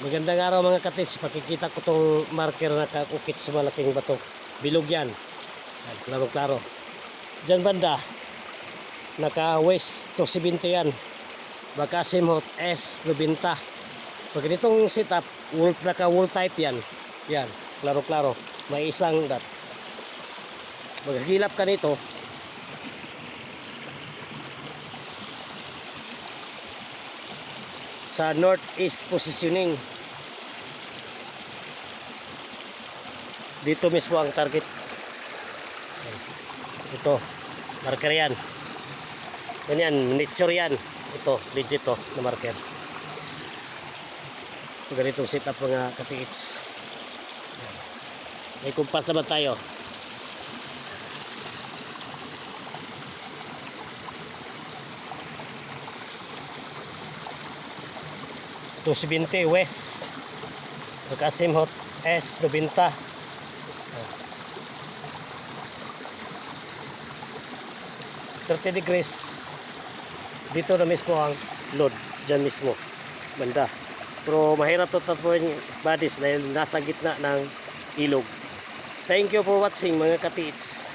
Magandang araw mga katits. Pakikita ko tong marker na kakukit sa malaking bato. Bilog yan. Klaro-klaro. Diyan banda, naka west to 70 yan. Bakasimhot S90. Pag ganitong setup, naka wall type yan. Yan, klaro-klaro. May isang dot. Maghagilap ka nito. Sa northeast positioning. Dito mismo ang target. Ito, marker yan. Ganyan, nature yan. Ito, legit to na marker. Ganitong setup mga katiits. May kumpas naman tayo. To 70 west. Bakasimhot S90. 30 degrees. Dito na mismo ang load. Diyan mismo. Banda. Pero mahirap to tapuin bodies dahil nasa gitna ng ilog. Thank you for watching mga katiits.